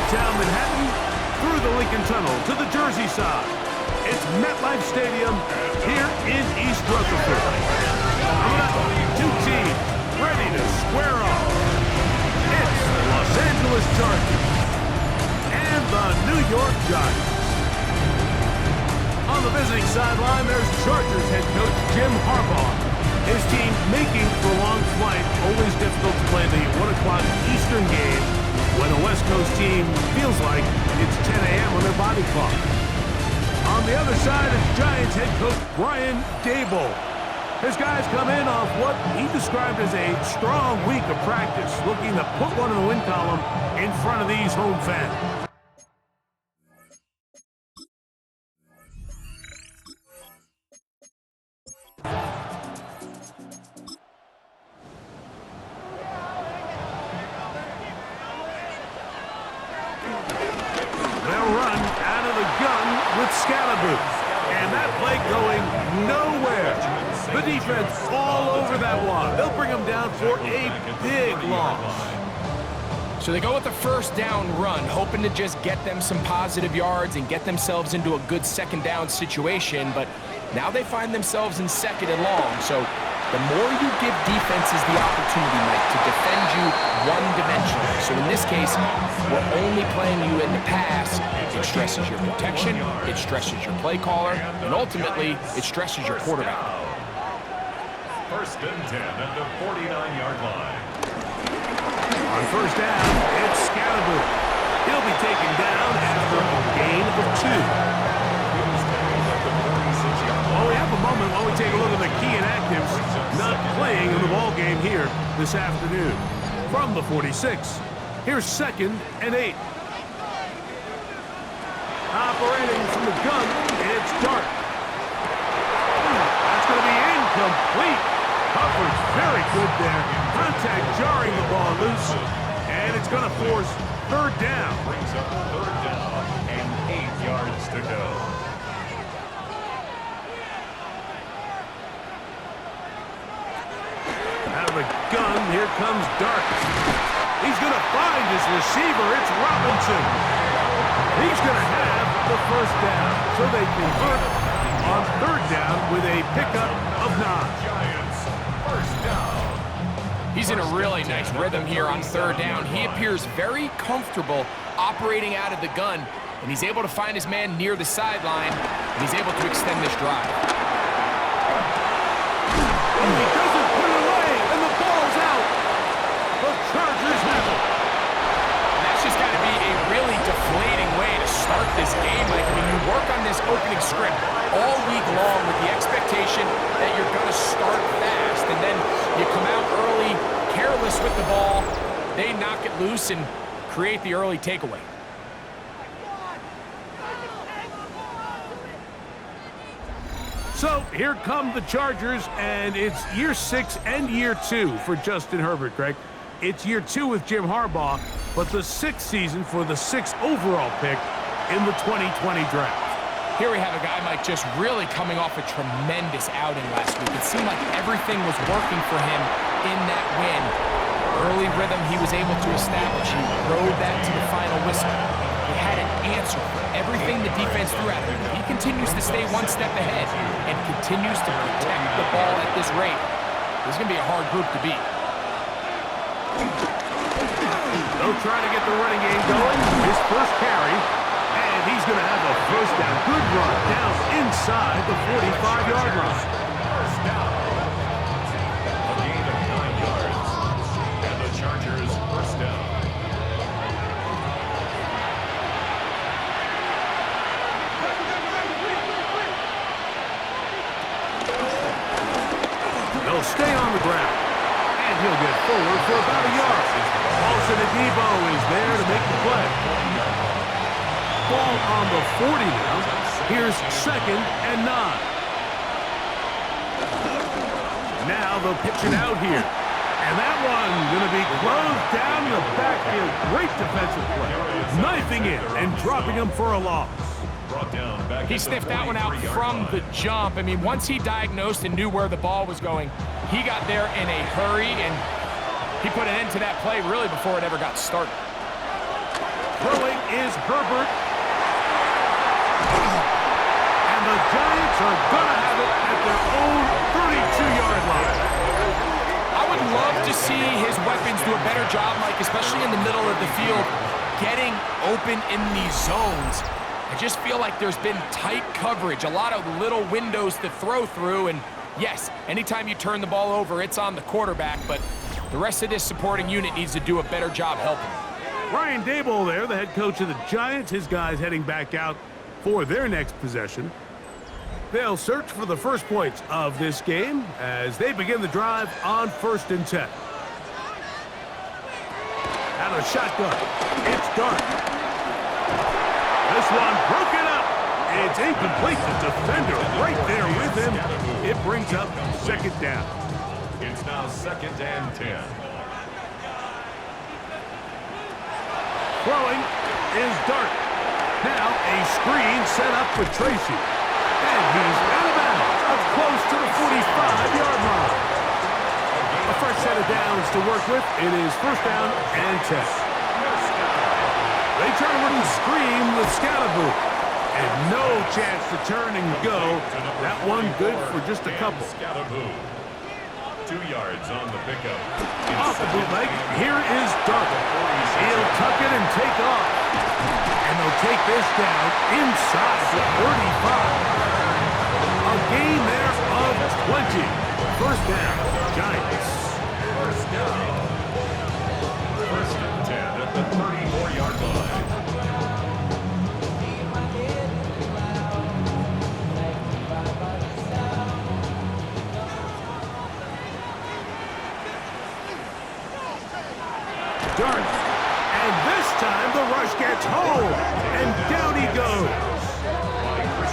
downtown Manhattan, through the Lincoln Tunnel to the Jersey side. It's MetLife Stadium here in East Rutherford. Coming up, two teams ready to square off. It's the Los Angeles Chargers and the New York Giants. On the visiting sideline, there's Chargers head coach Jim Harbaugh. His team making the long flight. Always difficult to play the 1 o'clock Eastern game when a West Coast team feels like it's 10 a.m. on their body clock. On the other side is Giants head coach Brian Daboll. His guys come in off what he described as a strong week of practice, looking to put one in the win column in front of these home fans. And that play going nowhere. The defense all over that one. They'll bring them down for a big loss. So they go with the first down run, hoping to just get them some positive yards and get themselves into a good second down situation, but now they find themselves in second and long. So the more you give defenses the opportunity, Mike, to defend you one-dimensionally. So in this case, we're only playing you in the pass. It stresses your protection, it stresses your play caller, and ultimately, it stresses your quarterback. First and 10 at the 49-yard line. On first down, it's Scalaboo. He'll be taken down after a gain of 2. Well, we have a moment while we take a look at the key inactives not playing in the ball game here this afternoon. From the 46, here's 2nd and 8. Operating from the gun, it's Dart. That's going to be incomplete. Coverage very good there. Contact jarring the ball loose, and it's going to force third down. Brings up third down and 8 yards to go. Out of the gun, here comes Dart. He's going to find his receiver. It's Robinson. He's going to have the first down. So they convert on third down with a pickup of 9. Giants, first down. He's in a really nice rhythm here on third down. He appears very comfortable operating out of the gun, and he's able to find his man near the sideline, and he's able to extend this drive. And he doesn't put it away, and the ball's out. The Chargers have it. That's just got to be a really deflating way to start this game. Like, I mean, you work on this opening script all week long with the expectation that you're going to start fast, and then you come out early, careless with the ball. They knock it loose and create the early takeaway. So here come the Chargers, and it's year 6 and year 2 for Justin Herbert, Greg. It's year 2 with Jim Harbaugh, but the 6th season for the 6th overall pick in the 2020 draft. Here we have a guy, Mike, just really coming off a tremendous outing last week. It seemed like everything was working for him in that win. Early rhythm he was able to establish. He rode that to the final whistle. He had an answer for everything the defense threw at him. He continues to stay one step ahead and continues to protect the ball at this rate. This is going to be a hard group to beat. They'll try to get the running game going. His first carry, and he's going to have a first down. Good run down inside the 45-yard line. First down. A gain of 9 yards. And the Chargers first down. They'll stay on the ground, and he'll get forward for about a yard. Paulson Adebo is there to make the play. Ball on the 40 now. Here's 2nd and 9. Now they'll pitch it out here. And that one going to be closed down the backfield. Great defensive play. Knifing in and dropping him for a loss. He sniffed that one out from the jump. I mean, once he diagnosed and knew where the ball was going, he got there in a hurry, and he put an end to that play really before it ever got started. Throwing is Herbert. And the Giants are going to have it at their own 32-yard line. I would love to see his weapons do a better job, Mike, especially in the middle of the field, getting open in these zones. I just feel like there's been tight coverage, a lot of little windows to throw through, and yes, anytime you turn the ball over, it's on the quarterback, but the rest of this supporting unit needs to do a better job helping. Brian Daboll there, the head coach of the Giants, his guys heading back out for their next possession. They'll search for the first points of this game as they begin the drive on 1st and 10. Out of shotgun, it's Dart. This one broken up. It's incomplete. The defender right there with him. It brings up 2nd down. It's now 2nd and 10. Throwing is Dart. Now a screen set up for Tracy. And he's out of bounds, up close to the 45-yard line. A fresh set of downs to work with. It is 1st down and 10. They turn with the screen with Scalaboo. And no chance to turn and go. That one good for just a couple. 2 yards on the pickup. Off the bootleg, here is Dart. He'll tuck it and take off. And they'll take this down inside the 35. A gain there of 20. 1st down, Giants. 1st down. 1st and 10 at the 34-yard line. Dart. And this time the rush gets home. And down he goes.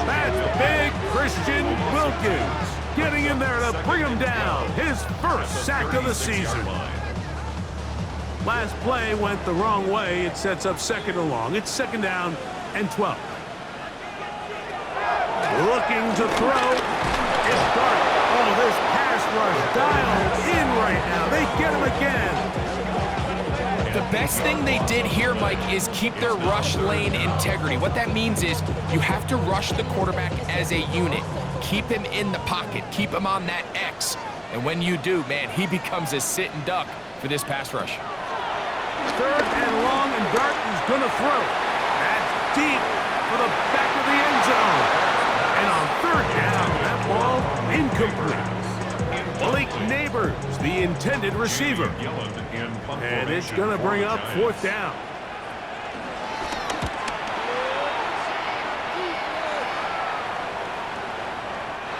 That's big Christian Wilkins getting in there to bring him down. His first sack of the season. Last play went the wrong way. It sets up 2nd and long. It's 2nd down and 12. Looking to throw. It's Dart. Oh, this pass rush dialed in right now. They get him again. The best thing they did here, Mike, is keep their rush lane integrity. What that means is you have to rush the quarterback as a unit. Keep him in the pocket. Keep him on that X. And when you do, man, he becomes a sit and duck for this pass rush. 3rd and long, and Dart is going to throw. That's deep for the back of the end zone. And on 3rd down, that ball incomplete. Blake Neighbors, the intended receiver. And it's going to bring up 4th down.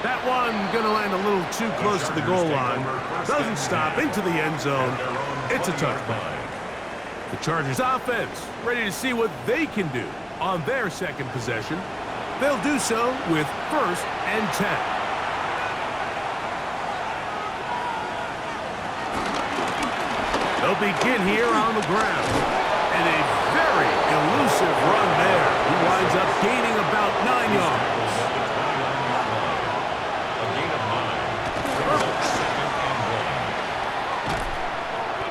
That one going to land a little too close to the goal line. Doesn't stop into the end zone. It's a touchdown. The Chargers offense ready to see what they can do on their 2nd possession. They'll do so with 1st and 10. They'll begin here on the ground. And a very elusive run there. He winds up gaining about 9 yards. A gain of 9.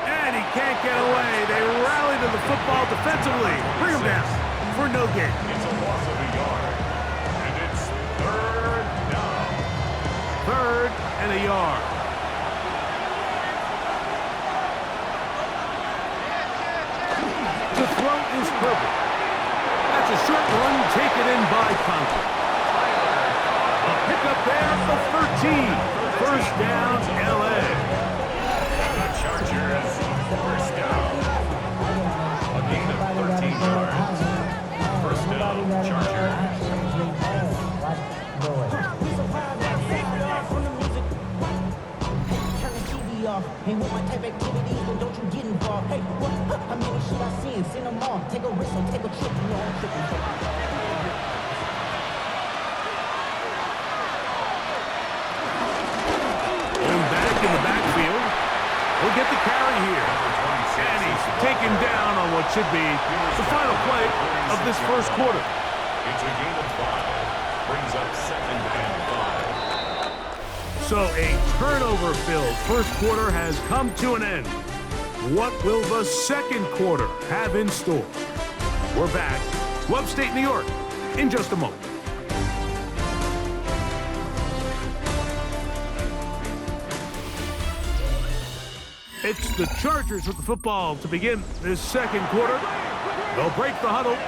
And he can't get away. They rally to the football defensively. Bring him down for no gain. It's a loss of a yard. And it's 3rd down. 3rd and a yard. The throw is Herbert. That's a short one taken in by Conklin. A pickup there of 13. 1st down, L.A. The Chargers, 1st down. A gain of 13 yards. 1st down, Chargers. Ain't with my type activities, then don't you get involved. Hey, what? How many should I see? Send them all. Take a risk or take a trip. You know I'm tripping. Going back in the backfield. He'll get the carry here. And he's taken down on what should be the final play of this 1st quarter. It's a gain of 5. Brings up 2nd and 5. So a turnover-filled 1st quarter has come to an end. What will the 2nd quarter have in store? We're back to upstate New York in just a moment. It's the Chargers with the football to begin this second quarter. They'll break the huddle.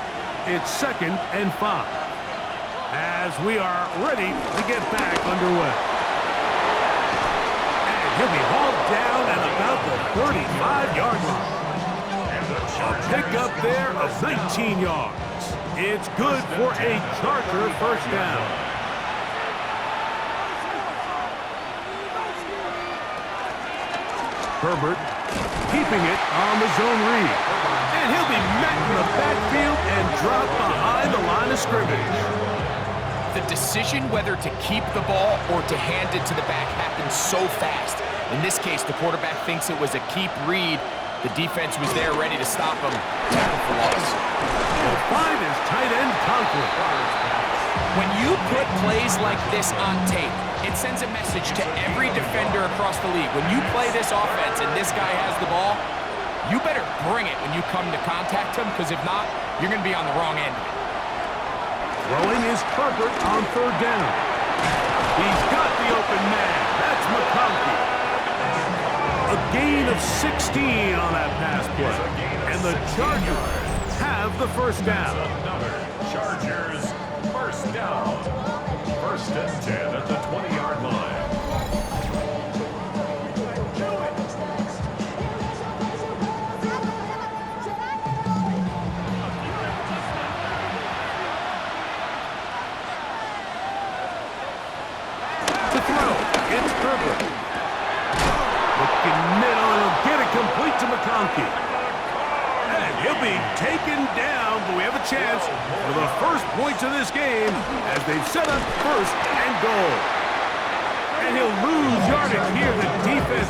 It's 2nd and 5. As we are ready to get back underway. And he'll be hauled down at about the 35-yard line. A pickup there of 19 yards. It's good for a Charger first down. Herbert keeping it on the zone read. And he'll be met in the backfield and dropped behind the line of scrimmage. The decision whether to keep the ball or to hand it to the back happens so fast. In this case, the quarterback thinks it was a keep read. The defense was there ready to stop him. Tackle for loss. We'll find his tight end conflict. When you put plays like this on tape, it sends a message to every defender across the league. When you play this offense and this guy has the ball, you better bring it when you come to contact him, because if not, you're going to be on the wrong end of it. Throwing is Herbert on 3rd down. He's got the open man. That's McConkey. A gain of 16 on that pass play. And the Chargers have the first down. Chargers first down. 1st and 10 at the 20-yard line. To throw, it's Herbert. Looking middle, and he'll get it complete to McConkey. And he'll be taken down, but we have a chance for the first points of this game as they've set up 1st and goal. And he'll lose yardage here. The defense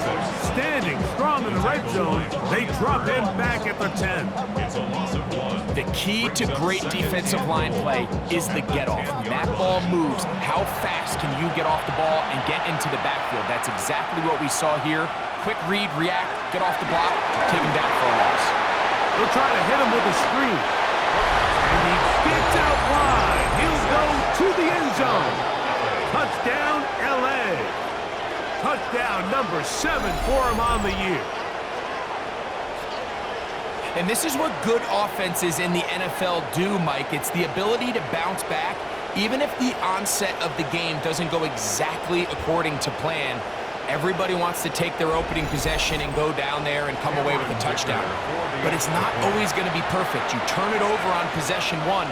standing strong in the red zone. They drop him back at the 10. It's a loss of 1. The key to great defensive line play is the get-off. When that ball moves, how fast can you get off the ball and get into the backfield? That's exactly what we saw here. Quick read, react, get off the block, take him down for a loss. They'll try to hit him with a screen. And he gets out wide. He'll go to the end zone. Touchdown, L.A. Touchdown number 7 for him on the year. And this is what good offenses in the NFL do, Mike. It's the ability to bounce back, even if the onset of the game doesn't go exactly according to plan. Everybody wants to take their opening possession and go down there and come away with a touchdown. But it's not always going to be perfect. You turn it over on possession 1.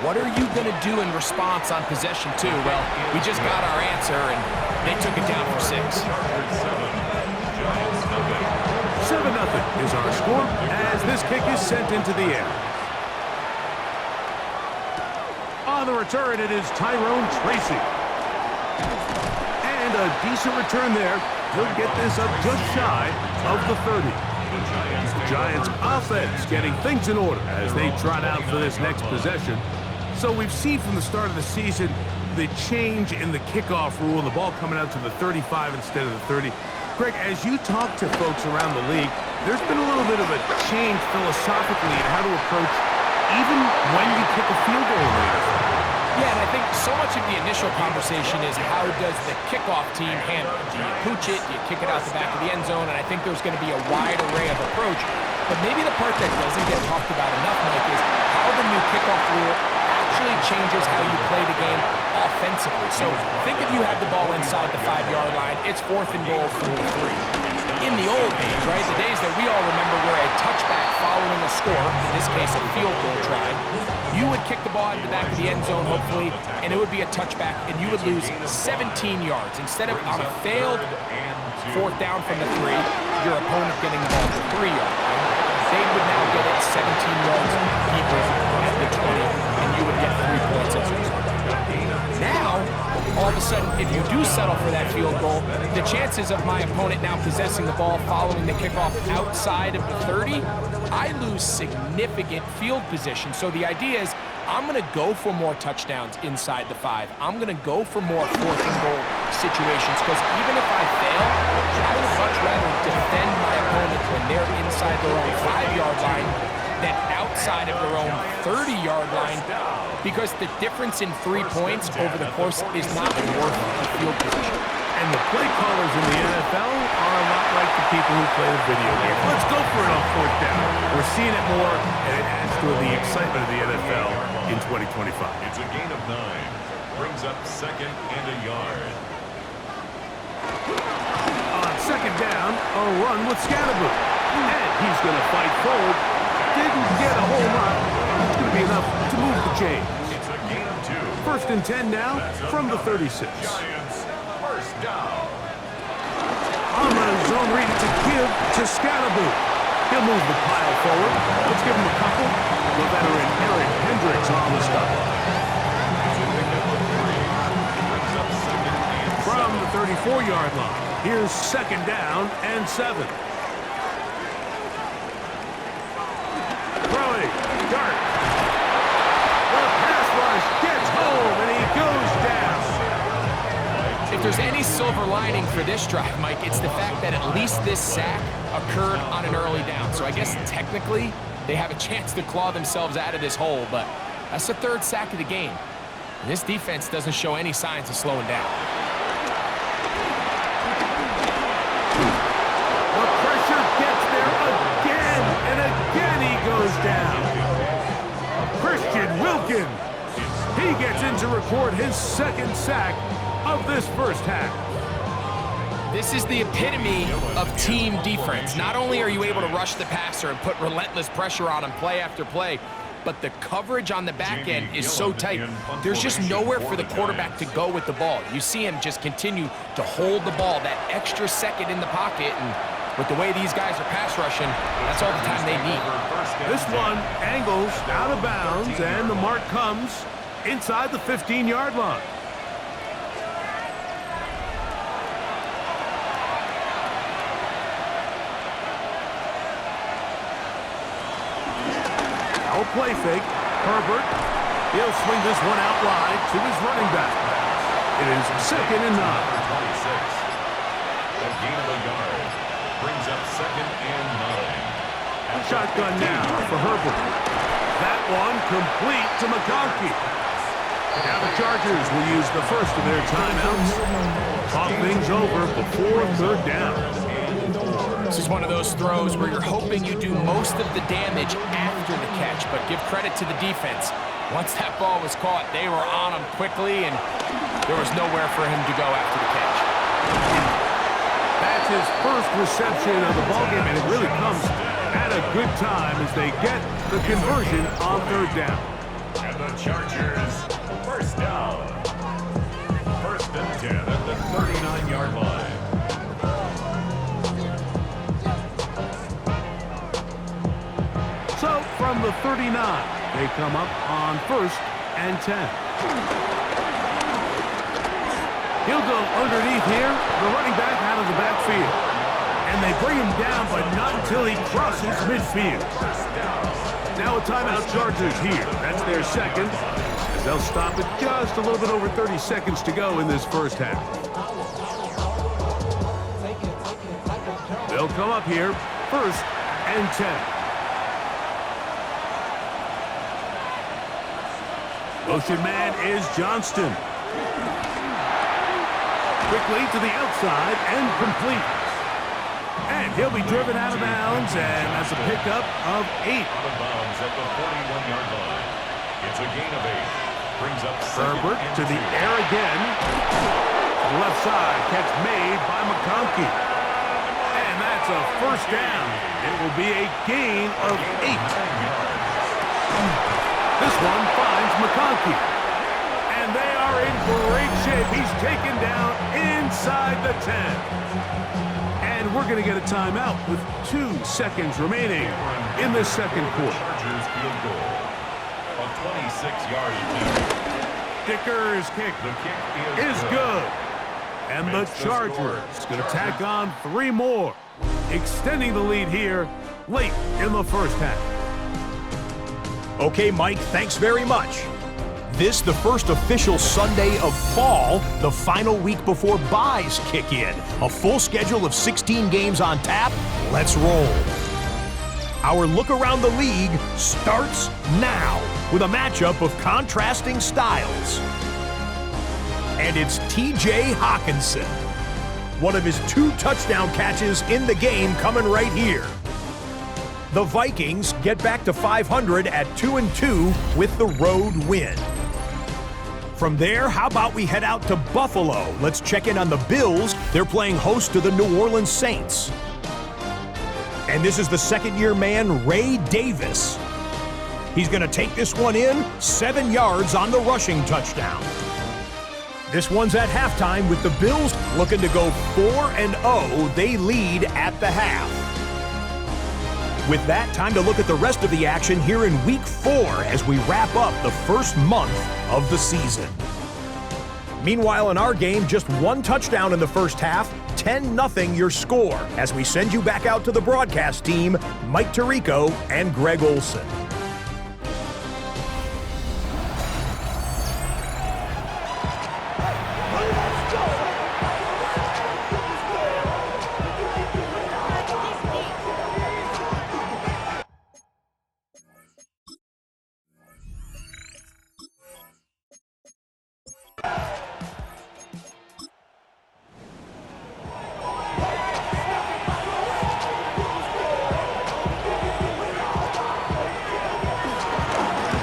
What are you going to do in response on possession 2? Well, we just got our answer, and they took it down for 6. 7-0 is our score as this kick is sent into the air. On the return, it is Tyrone Tracy. And a decent return there. He'll get this up just shy of the 30. The Giants offense getting things in order as they trot out for this next possession. So we've seen from the start of the season the change in the kickoff rule, the ball coming out to the 35 instead of the 30. Greg, as you talk to folks around the league, there's been a little bit of a change philosophically in how to approach even when you kick a field goal in the NFL. Yeah, and I think so much of the initial conversation is how does the kickoff team handle it? Do you pooch it? Do you kick it out the back of the end zone? And I think there's going to be a wide array of approach. But maybe the part that doesn't get talked about enough, Mike, is how the new kickoff rule actually changes how you play the game offensively. So think if you have the ball inside the 5-yard line, it's 4th and goal from the 3. In the old days, right, the days that we all remember were a touchback following a score, in this case a field goal try, you would kick the ball into the back of the end zone, hopefully, and it would be a touchback, and you would lose 17 yards. Instead of on a failed 4th down from the 3, your opponent getting the ball to the 3-yard line, they would now get it 17 yards deeper at the 20, and you would get 3 points as a result. Now, all of a sudden, if you do settle for that field goal, the chances of my opponent now possessing the ball following the kickoff outside of the 30, I lose significant field position. So the idea is I'm going to go for more touchdowns inside the 5. I'm going to go for more 4th and goal situations, because even if I fail, I would much rather defend my opponent when they're inside their own 5-yard line than out outside of their own 30-yard line because the difference in 3 points over the course is not worth the field position. And the play callers in the NFL are a lot like the people who play the video game. Let's go for it on fourth down. We're seeing it more, and it adds to the excitement of the NFL in 2025. It's a gain of 9. Brings up 2nd and a yard. On second down, a run with Scatterboot. And he's going to fight forward. Didn't get a whole lot. It's going to be enough to move the chains. It's a gain of 2. First and 10 now from the 36. Giants, first down. On the zone read to give to Scatterboot. He'll move the pile forward. Let's give him a couple. The veteran Eric Hendricks on the stop. From the 34-yard line, here's second down and 7. Throwing, dart. The pass rush gets home, and he goes down. If there's any silver lining for this drive, Mike, it's the fact that at least this sack occurred on an early down. So I guess technically they have a chance to claw themselves out of this hole, but that's the 3rd sack of the game. And this defense doesn't show any signs of slowing down. The pressure gets there again, and again he goes down. Christian Wilkins. He gets in to record his 2nd sack of this first half. This is the epitome of team defense. Not only are you able to rush the passer and put relentless pressure on him play after play, but the coverage on the back end is so tight. There's just nowhere for the quarterback to go with the ball. You see him just continue to hold the ball, that extra second in the pocket, and with the way these guys are pass rushing, that's all the time they need. This one angles out of bounds, and the mark comes inside the 15-yard line. Play fake. Herbert. He'll swing this one out wide to his running back. It is second and 9. 26. A gain of a yard. Brings up 2nd and 9. Shotgun now for Herbert. That one complete to McConkey. Now the Chargers will use the first of their timeouts. Talk things over before 3rd down. This is one of those throws where you're hoping you do most of the damage after the catch, but give credit to the defense. Once that ball was caught, they were on him quickly, and there was nowhere for him to go after the catch. That's his first reception of the ballgame, and it really comes at a good time as they get the conversion on 3rd down. And the Chargers, first down. 1st and 10 at the 39-yard line. So from the 39, they come up on 1st and 10. He'll go underneath here, the running back out of the backfield. And they bring him down, but not until he crosses midfield. Now a timeout Chargers here. That's their 2nd. As they'll stop it just a little bit over 30 seconds to go in this first half. They'll come up here, 1st and 10. Motion man is Johnston. Quickly to the outside and complete. And he'll be driven out of bounds, and that's a pickup of 8. Out of bounds at the 41-yard line. It's a gain of 8. Brings up Herbert to the air again. To the left side, catch made by McConkey. And that's a first down. It will be a gain of 8. This one finds McConkey. And they are in great shape. He's taken down inside the 10. And we're going to get a timeout with 2 seconds remaining in the second quarter. Chargers field goal. A 26-yard kick. Dicker's kick The kick is good. And the Chargers going to tack on 3 more, extending the lead here late in the first half. Okay, Mike, thanks very much. This, the first official Sunday of fall, the final week before byes kick in. A full schedule of 16 games on tap. Let's roll. Our look around the league starts now with a matchup of contrasting styles. And it's TJ Hawkinson. One of his 2 touchdown catches in the game coming right here. The Vikings get back to 500 at 2-2 with the road win. From there, how about we head out to Buffalo? Let's check in on the Bills. They're playing host to the New Orleans Saints. And this is the second-year man, Ray Davis. He's going to take this one in, 7 yards on the rushing touchdown. This one's at halftime with the Bills looking to go 4-0. They lead at the half. With that, time to look at the rest of the action here in Week 4 as we wrap up the first month of the season. Meanwhile, in our game, just 1 touchdown in the first half, 10-0 your score, as we send you back out to the broadcast team, Mike Tirico and Greg Olson.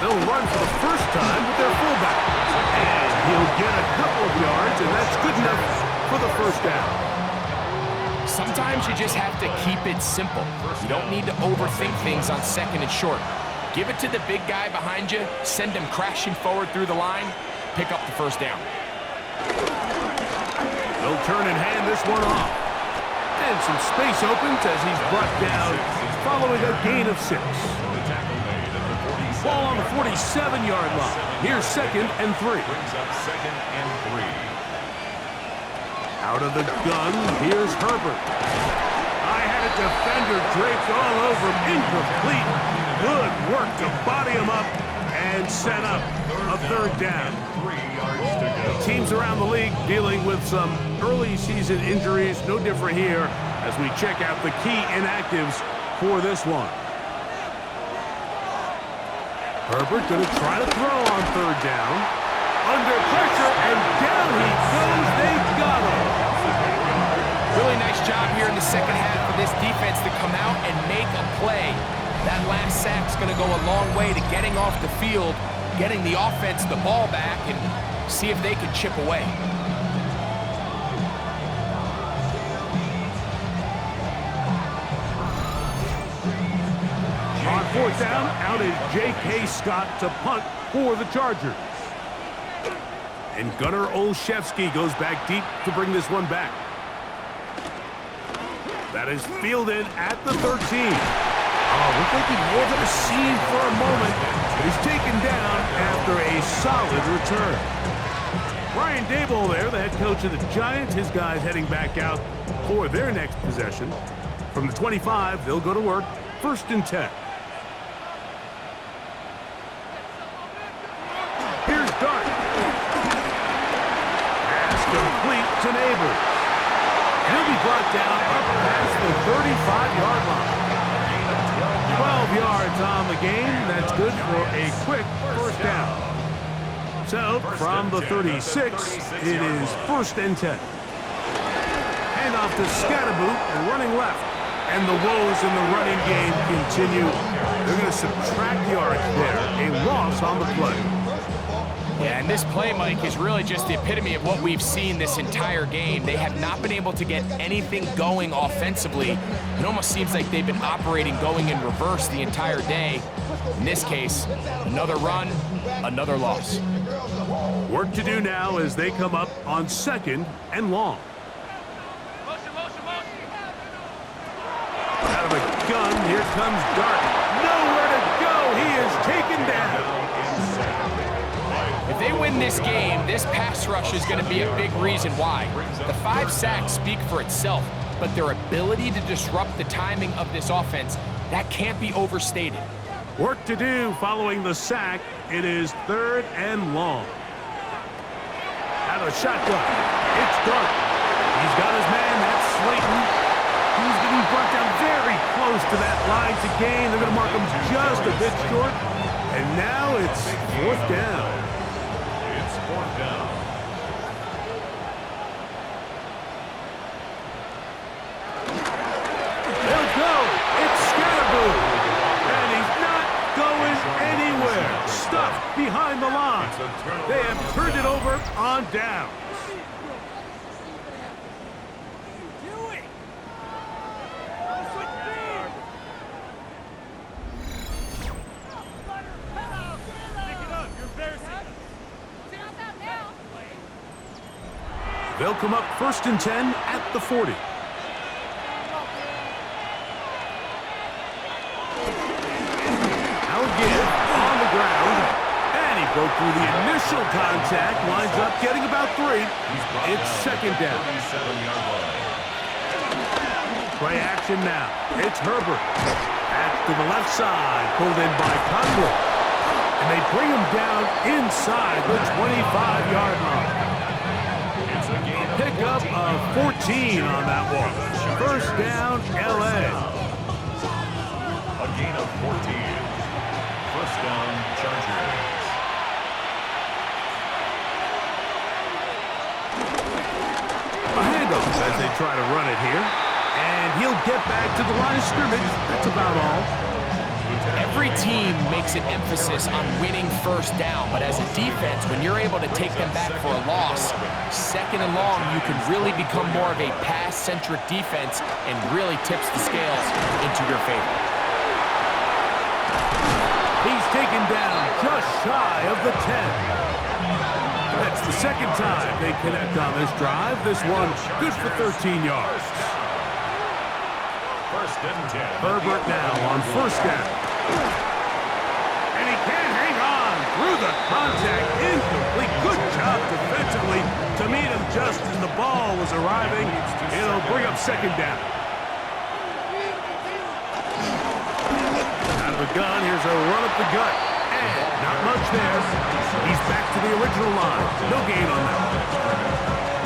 They'll run for the first time with their fullback. And he'll get a couple of yards, and that's good enough for the first down. Sometimes you just have to keep it simple. You don't need to overthink things on second and short. Give it to the big guy behind you, send him crashing forward through the line, pick up the first down. They'll turn and hand this one off. And some space opens as he's brought down following a gain of 6. Ball on the 47-yard line. Here's 2nd and 3. Brings up 2nd and 3. Out of the gun, here's Herbert. I had a defender draped all over him. Incomplete. Good work to body him up and set up a 3rd down. 3 yards to go. Teams around the league dealing with some early season injuries. No different here as we check out the key inactives for this one. Herbert going to try to throw on 3rd down. Under pressure, and down he goes. They got him. Really nice job here in the second half for this defense to come out and make a play. That last sack's going to go a long way to getting off the field, getting the offense the ball back, and see if they can chip away. On 4th down, out is J.K. Scott to punt for the Chargers. And Gunnar Olszewski goes back deep to bring this one back. That is fielded at the 13. Oh, looked like he more than a seam for a moment, but he's taken down after a solid return. Brian Daboll there, the head coach of the Giants. His guys heading back out for their next possession. From the 25, they'll go to work. 1st and 10. Here's Dart. Pass complete to Neighbors. He'll be brought down up past the 35-yard line. 12 yards on the game. That's good for a quick 1st down. So, from the 36, it is 1st and 10. Hand off to Scatterboot and running left. And the woes in the running game continue. They're going to subtract yards there. A loss on the play. Yeah, and this play, Mike, is really just the epitome of what we've seen this entire game. They have not been able to get anything going offensively. It almost seems like they've been operating going in reverse the entire day. In this case, another run, another loss. Work to do now as they come up on 2nd and long. Out of a gun, here comes Dart. Nowhere to go. He is taken down. If they win this game, this pass rush is going to be a big reason why. The 5 sacks speak for itself, but their ability to disrupt the timing of this offense, that can't be overstated. Work to do following the sack. It is 3rd and long. Out of the shotgun, it's Dart. He's got his man, that's Slayton. He's getting brought down very close to that line to gain. They're going to mark him just a bit short. And now it's 4th down. It's 4th down. They'll go. It's Scatterboo. And he's not going anywhere. Stuffed behind the line. They have turned it over on down. They'll come up 1st and 10 at the 40. Now again, on the ground. And he broke through the initial contact. Lines up, getting about 3. It's 2nd down. 37-yard line. Play action now. It's Herbert. Back to the left side. Pulled in by Conklin. And they bring him down inside the 25-yard line. Pick up of 14 on that one. 1st down, L.A. A gain of 14. 1st down, Chargers. A handoff as they try to run it here. And he'll get back to the line of scrimmage. That's about all. Every team makes an emphasis on winning 1st down, but as a defense, when you're able to take them back for a loss, 2nd and long, you can really become more of a pass-centric defense and really tips the scales into your favor. He's taken down just shy of the 10. That's the 2nd time they connect on this drive. This one good for 13 yards. 1st and 10. Herbert now on 1st down. And he can't hang on through the contact. Incomplete. Good job defensively to meet him just as the ball was arriving. It'll bring up 2nd down. Out of the gun, here's a run up the gut. And not much there. He's back to the original line. No gain on that.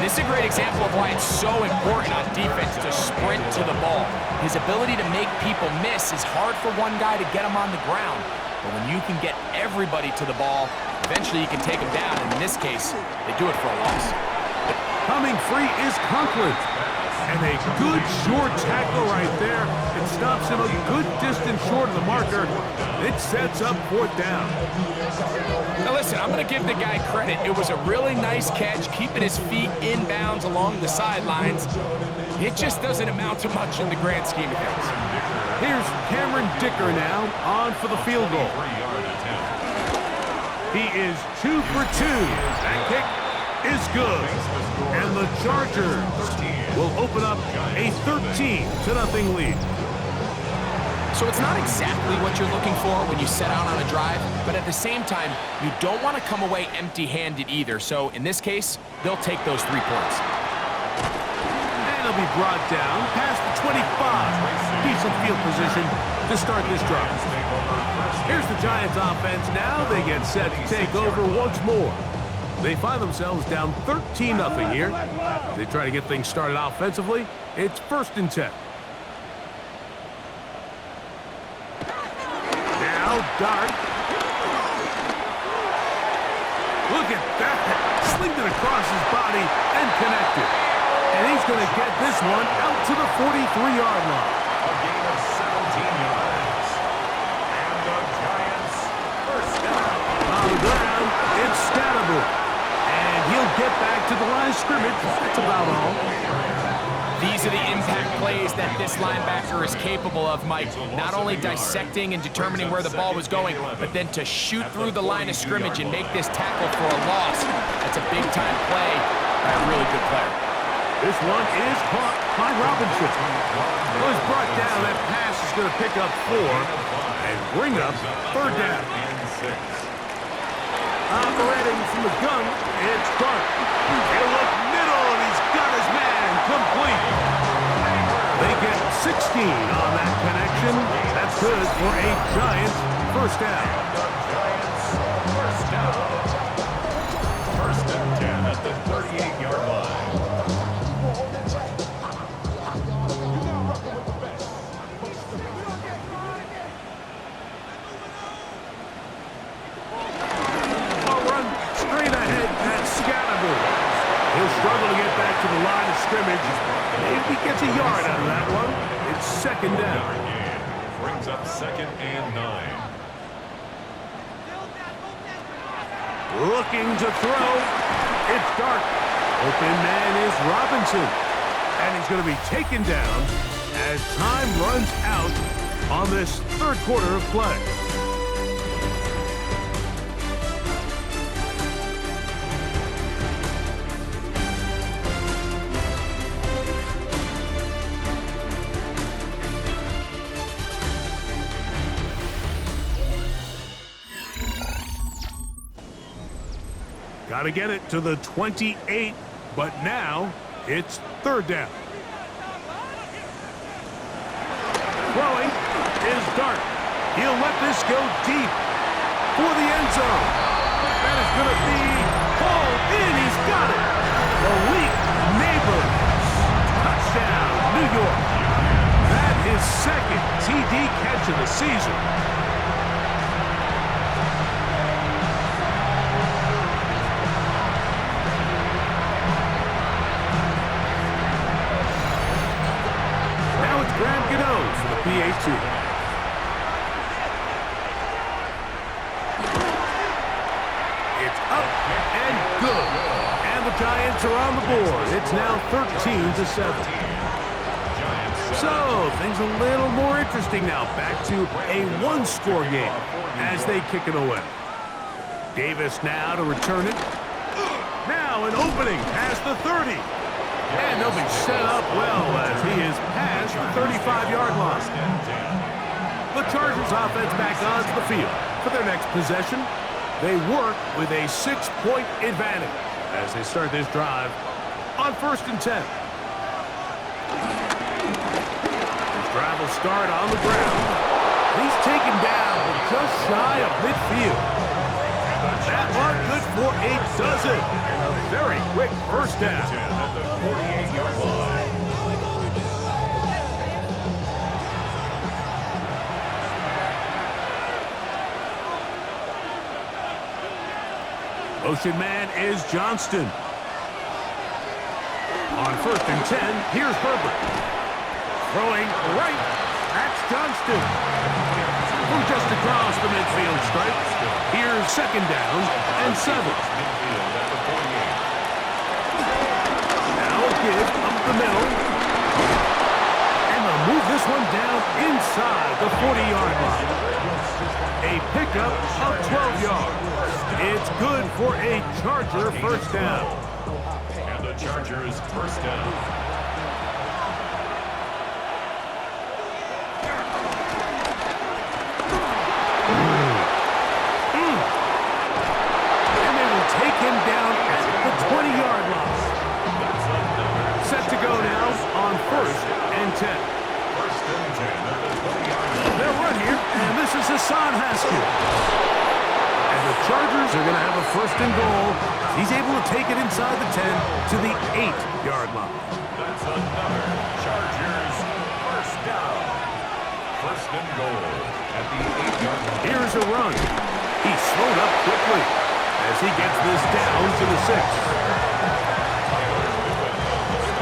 This is a great example of why it's so important on defense to sprint to the ball. His ability to make people miss is hard for one guy to get him on the ground. But when you can get everybody to the ball, eventually you can take him down. And in this case, they do it for a loss. Coming free is Conklin. And a good short tackle right there. It stops him a good distance short of the marker. It sets up 4th down. Now listen, I'm going to give the guy credit. It was a really nice catch, keeping his feet in bounds along the sidelines. It just doesn't amount to much in the grand scheme of things. Here's Cameron Dicker now on for the field goal. 3-yard attempt. He is 2 for 2. That kick is good. And the Chargers will open up a 13-0 lead. So it's not exactly what you're looking for when you set out on a drive, but at the same time, you don't want to come away empty-handed either. So in this case, they'll take those 3 points. And he'll be brought down past the 25. Decent field position to start this drive. Here's the Giants offense now. They get set to take over once more. They find themselves down 13-0 here. They try to get things started offensively. It's 1st and 10. Now Dart. Look at that. Slinged it across his body and connected. And he's going to get this one out to the 43-yard line. A gain of 17 yards. And the Giants 1st down. On the ground, it's Scatterboo. And he'll get back to the line of scrimmage. That's about all. These are the impact plays that this linebacker is capable of, Mike. Not only dissecting and determining where the ball was going, but then to shoot through the line of scrimmage and make this tackle for a loss. That's a big-time play by a really good player. This one is caught by Robinson. Well, he's brought down. That pass is going to pick up 4 and bring up 3rd down. Operating from the gun, it's Dart. He'll look middle, and he's got his man complete. They get 16 on that connection. That's good for a Giants 1st down. Giants 1st down. 1st and 10 at the 38-yard line. get to the line of scrimmage. Maybe gets a yard out of that one. It's second down. Gain brings up 2nd and 9. Looking to throw. It's Dart. Open man is Robinson. And he's going to be taken down as time runs out on this third quarter of play. Got to get it to the 28, but now it's third down. Throwing is Dart. He'll let this go deep for the end zone. That is going to be hauled in. He's got it. Malik Neighbors. Touchdown, New York. That is second TD catch of the season. Graham Gano for the PAT. It's up and good. And the Giants are on the board. It's now 13-7. So, things a little more interesting now. Back to a one-score game as they kick it away. Davis now to return it. Now an opening past the 30. And they'll be set up well as he is past the 35-yard line. The Chargers offense back onto the field. For their next possession, they work with a 6-point advantage as they start this drive on 1st and 10. This drive will start on the ground. He's taken down just shy of midfield. That one good for a dozen. And a very quick first down. At the 48-yard line. Motion man is Johnston. On 1st and 10, here's Herbert. Throwing right. That's Johnston. From just across the midfield stripe. Here's 2nd down and 7. Now a give up the middle. And they'll move this one down inside the 40-yard line. A pickup of 12 yards. It's good for a Charger first down. And the Chargers first down. Take him down at the 20-yard line. Set to go now on 1st and 10. 1st and 10 at the 20-yard line. They'll run here, and this is Hassan Haskins. And the Chargers are going to have a 1st and goal. He's able to take it inside the 10 to the 8-yard line. That's another Chargers first down. 1st and goal at the 8-yard line. Here's a run. He's slowed up quickly as he gets this down to the 6.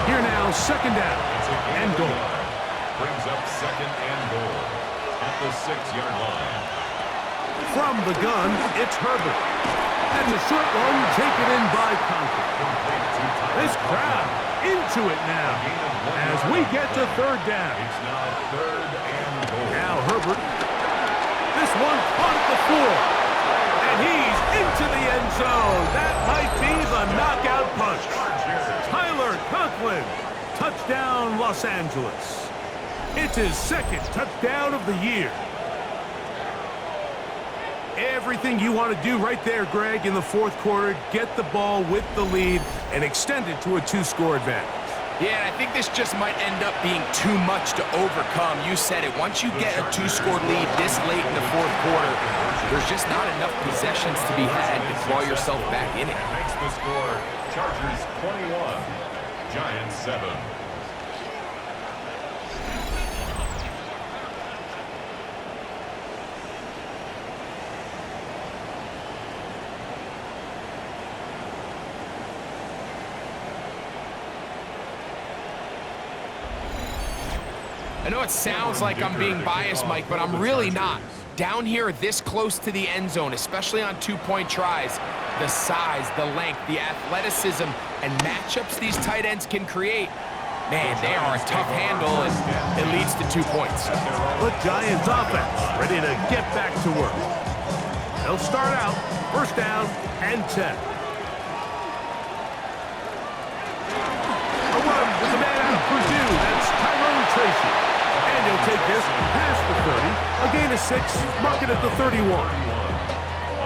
Here now, 2nd down and goal. Brings up 2nd and goal at the 6-yard line. From the gun, it's Herbert. And the short one taken in by Conklin. This crowd into it now as we get to 3rd down. It's now 3rd and goal. Now Herbert. This one caught at the 4. And he's into the end zone. That might be the knockout punch. Tyler Conklin. Touchdown, Los Angeles. It's his 2nd touchdown of the year. Everything you want to do right there, Greg, in the 4th quarter. Get the ball with the lead and extend it to a 2-score advantage. Yeah, I think this just might end up being too much to overcome. You said it. Once you get a 2-score lead this late in the 4th quarter, there's just not enough possessions to be had to claw yourself back in it. Makes the score Chargers 21, Giants 7. I know it sounds like I'm being biased, Mike, but I'm really not. Down here this close to the end zone, especially on two-point tries, the size, the length, the athleticism, and matchups these tight ends can create, man, they are a tough handle, and it leads to 2 points. The Giants offense ready to get back to work. They'll start out first down and 10. A run with the man out of Purdue. That's Tyrone Tracy. And he'll take this past the 30. A gain of 6, mark it at the 31.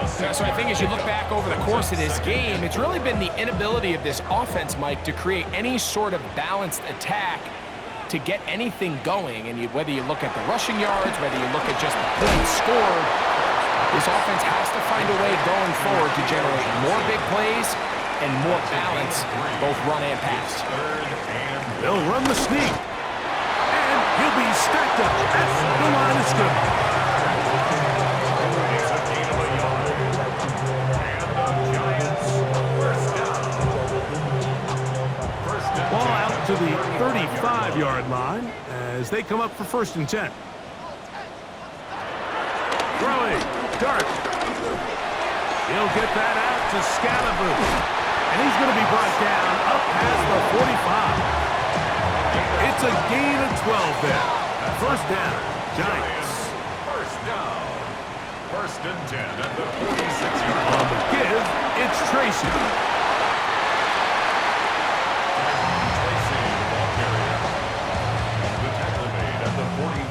So I think as you look back over the course of this game, it's really been the inability of this offense, Mike, to create any sort of balanced attack to get anything going. And whether you look at the rushing yards, whether you look at just the points scored, this offense has to find a way going forward to generate more big plays and more balance, both run and pass. They'll run the sneak. And he'll be stacked up at the line of scrimmage. Ball out to the 35-yard line as they come up for first and 10. Throwing, Dart. He'll get that out to Scalaboo. And he's going to be brought down up past the 45. It's a gain of 12 there. First down, Giants. First down. First and 10 at the 46-yard line. On the give, it's Tracy.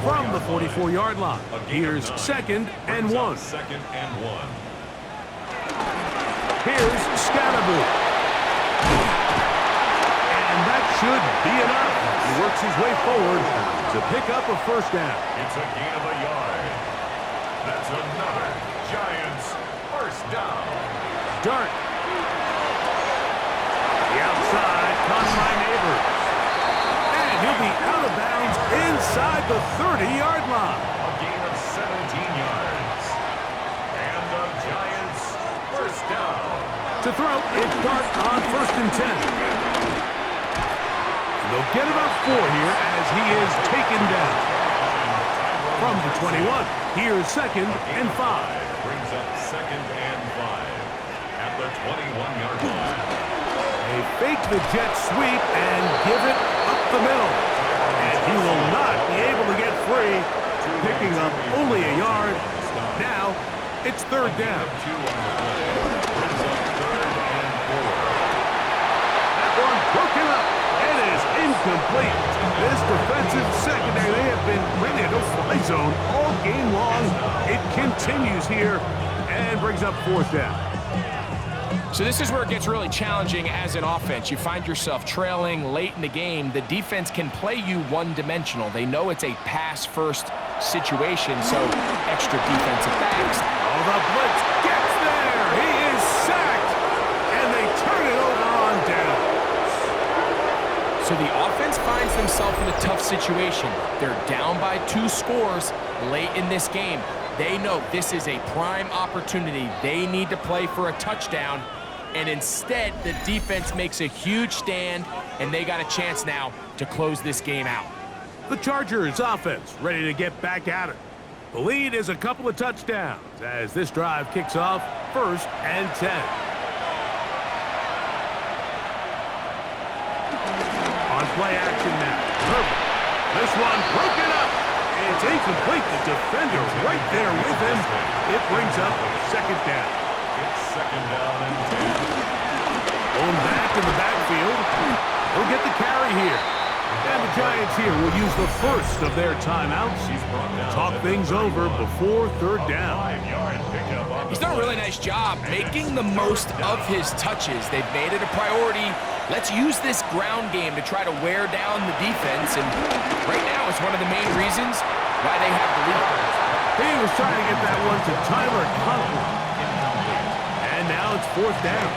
From the 44-yard line, here's second and 1. Second and 1. Here's Scalaboo. And that should be enough. He works his way forward to pick up a first down. It's a gain of a yard. That's another Giants first down. Dart. The outside, caught by Neighbors. And he'll be out of bounds inside the 30-yard line. A gain of 17 yards. And the Giants first down. To throw, it's Dart on first and 10. And they'll get about 4 here as he is taken down. From the 21, here's second and 5. Brings up second and 5 at the 21-yard line. They fake the jet sweep and give it up the middle. And he will not be able to get free, picking up only a yard. Now, it's third down. 2 on the play. Brings up third and 4. That one broken up. It is incomplete. This defensive secondary, they have been really a no-fly zone all game long. It continues here and brings up fourth down. So this is where it gets really challenging as an offense. You find yourself trailing late in the game. The defense can play you one-dimensional. They know it's a pass-first situation, so extra defensive backs. Oh, the blitz gets there. He is sacked, and they turn it over on downs. So the offense finds themselves in a tough situation. They're down by 2 scores late in this game. They know this is a prime opportunity. They need to play for a touchdown. And instead, the defense makes a huge stand, and they got a chance now to close this game out. The Chargers offense ready to get back at it. The lead is a couple of touchdowns as this drive kicks off first and 10. On play action now. Herbert. This one broken up. It's incomplete. The defender right there with him. It brings up second down. It's second down and 10. Going back in the backfield. He'll get the carry here. And the Giants here will use the first of their timeouts. Talk things over before third down. 5-yard pickup on He's done a really nice job making the most of his touches. They've made it a priority. Let's use this ground game to try to wear down the defense. And right now, it's one of the main reasons why they have the lead. He was trying to get that one to Tyler Conklin. And now it's fourth down.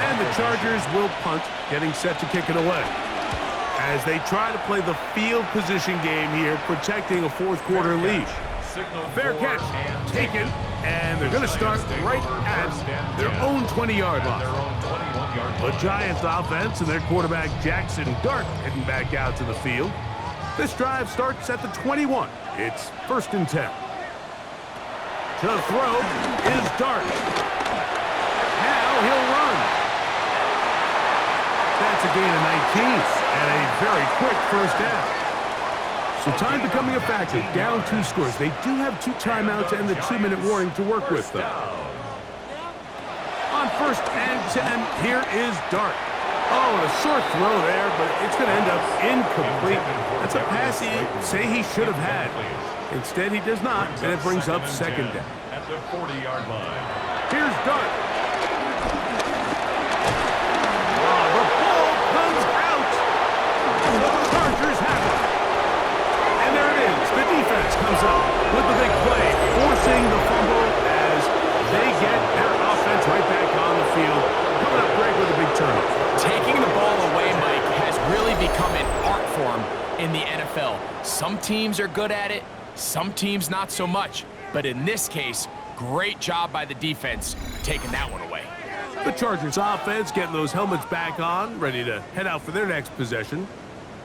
And the Chargers will punt, getting set to kick it away. As they try to play the field position game here, protecting a fourth-quarter lead. Fair catch, taken, and they're going to start right at their own 20-yard line. The Giants offense and their quarterback Jackson Dart heading back out to the field. This drive starts at the 21. It's 1st and 10. To throw is Dart. Now he'll run. That's a gain of 19 and a very quick first down. So time becoming a factor. Down 2 scores. They do have 2 timeouts and the 2-minute warning to work with, though. On 1st and 10, here is Dart. Oh, a short throw there, but it's going to end up incomplete. That's a pass he'd say he should have had. Instead, he does not, and it brings up 2nd down. At the 40-yard line. Here's Dart. Oh, the ball comes out. The Chargers have it. And there it is. The defense comes up with the big play, forcing the fumble as they get their offense right back on the field. Coming up, Greg, with a big turnover. Taking the ball away, Mike, has really become an art form in the NFL. Some teams are good at it, some teams not so much. But in this case, great job by the defense taking that one away. The Chargers offense getting those helmets back on, ready to head out for their next possession.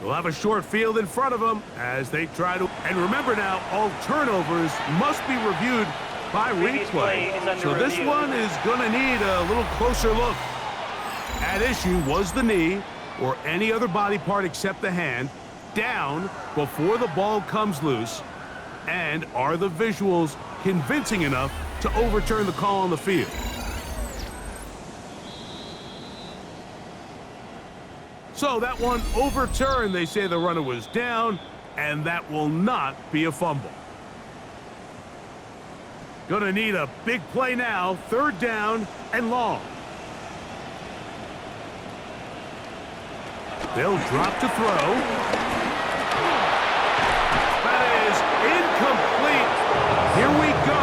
They'll have a short field in front of them as they try to... And remember now, all turnovers must be reviewed by replay. So this one is going to need a little closer look. At issue was the knee, or any other body part except the hand, down before the ball comes loose. And are the visuals convincing enough to overturn the call on the field? So that one overturned. They say the runner was down, and that will not be a fumble. Gonna need a big play now. 3rd down and long. They'll drop to throw. That is incomplete. Here we go.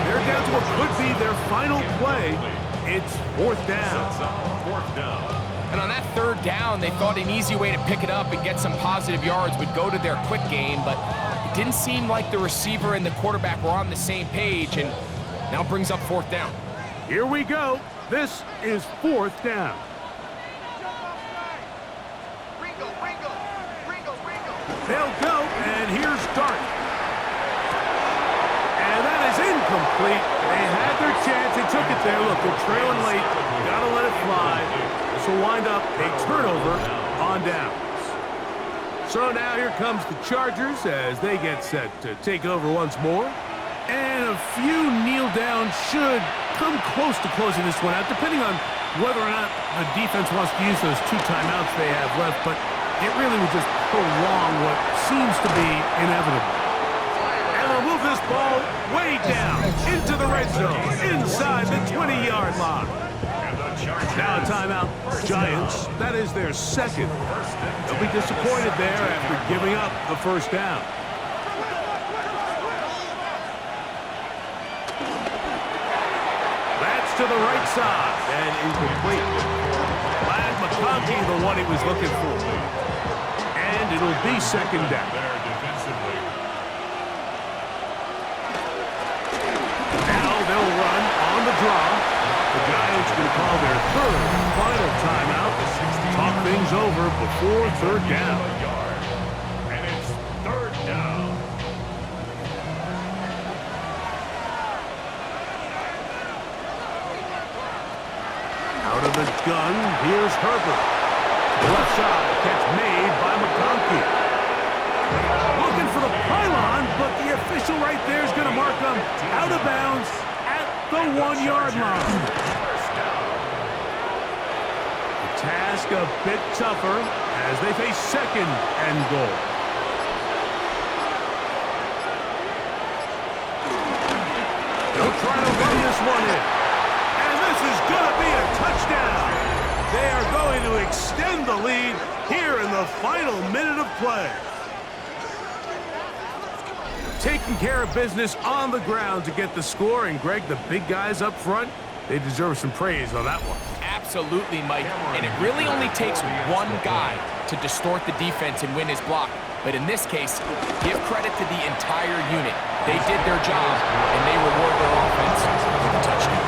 They're down to what could be their final play. It's 4th down. 4th down. And on that 3rd down, they thought an easy way to pick it up and get some positive yards would go to their quick game, but it didn't seem like the receiver and the quarterback were on the same page, and now brings up 4th down. Here we go. This is 4th down. They'll go, and here's Dart. And that is incomplete. They had their chance. They took it there. Look, they're trailing late. Gotta let it fly. This will wind up a turnover on downs. So now here comes the Chargers as they get set to take over once more. And a few kneel downs should come close to closing this one out, depending on whether or not the defense wants to use those 2 timeouts they have left. But it really would just prolong what seems to be inevitable. And they'll move this ball way down into the red zone, inside the 20-yard line. Now a timeout. Giants, that is their 2nd. They'll be disappointed there after giving up the 1st down. That's to the right side and incomplete. Ladd McConkey, the one he was looking for. And it'll be 2nd down. Now they'll run on the draw. The Giants will call their 3rd and final timeout. Talk things over before 3rd down. And it's 3rd down. Out of the gun, here's Herbert. Left side, catch made by McConkey. Looking for the pylon, but the official right there is going to mark him out of bounds at the 1-yard line. The task a bit tougher as they face 2nd and goal. They'll try to run this one in. And this is going to be a touchdown. They are going to extend the lead here in the final minute of play. Taking care of business on the ground to get the score. And, Greg, the big guys up front, they deserve some praise on that one. Absolutely, Mike. And it really only takes one guy to distort the defense and win his block. But in this case, give credit to the entire unit. They did their job, and they reward their offense with a touchdown.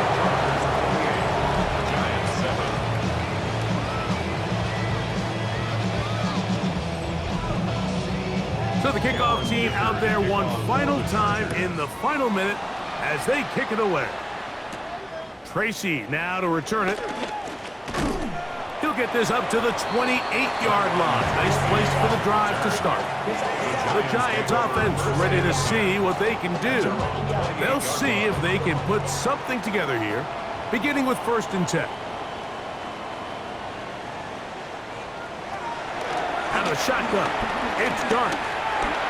the kickoff team out there one final time in the final minute as they kick it away. Tracy now to return it. He'll get this up to the 28-yard line. Nice place for the drive to start. The Giants offense ready to see what they can do. They'll see if they can put something together here, beginning with 1st and 10. And a shotgun. It's Dart.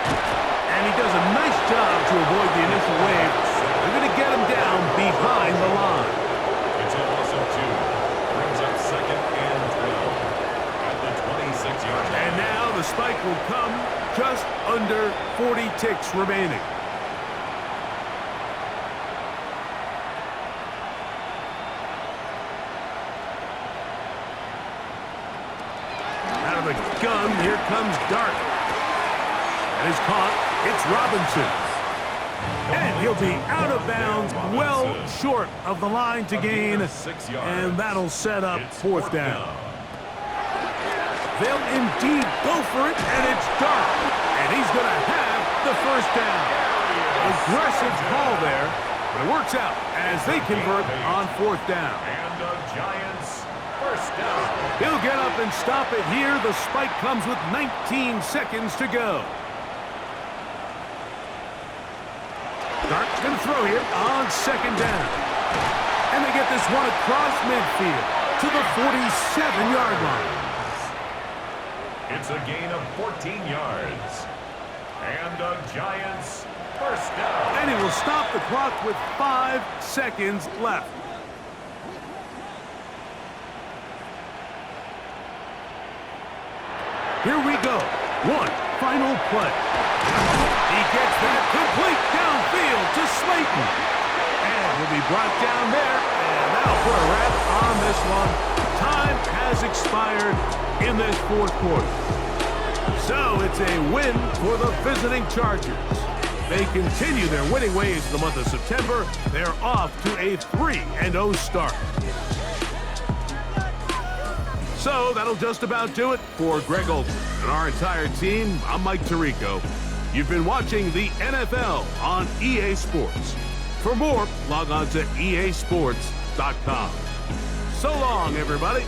And he does a nice job to avoid the initial wave. They're going to get him down behind the line. It's a loss of 2. Brings up 2nd and 12 at the 26-yard line. And now the spike will come just under 40 ticks remaining. Out of the gun, here comes Dart. And is caught. It's Robinson. And he'll be out of bounds, well short of the line to gain. And that'll set up 4th down. They'll indeed go for it, and it's Dart. And he's going to have the 1st down. Aggressive call there, but it works out as they convert on 4th down. And the Giants, 1st down. He'll get up and stop it here. The spike comes with 19 seconds to go. Dart's going to throw here on 2nd down. And they get this one across midfield to the 47-yard line. It's a gain of 14 yards. And the Giants, 1st down. And he will stop the clock with 5 seconds left. Here we go. One final play. He gets that complete downfield to Slayton. And he'll be brought down there, and that'll put a wrap on this one. Time has expired in this 4th quarter. So it's a win for the visiting Chargers. They continue their winning ways in the month of September. They're off to a 3-0 start. So that'll just about do it for Greg Olsen and our entire team. I'm Mike Tirico. You've been watching the NFL on EA Sports. For more, log on to easports.com. So long, everybody.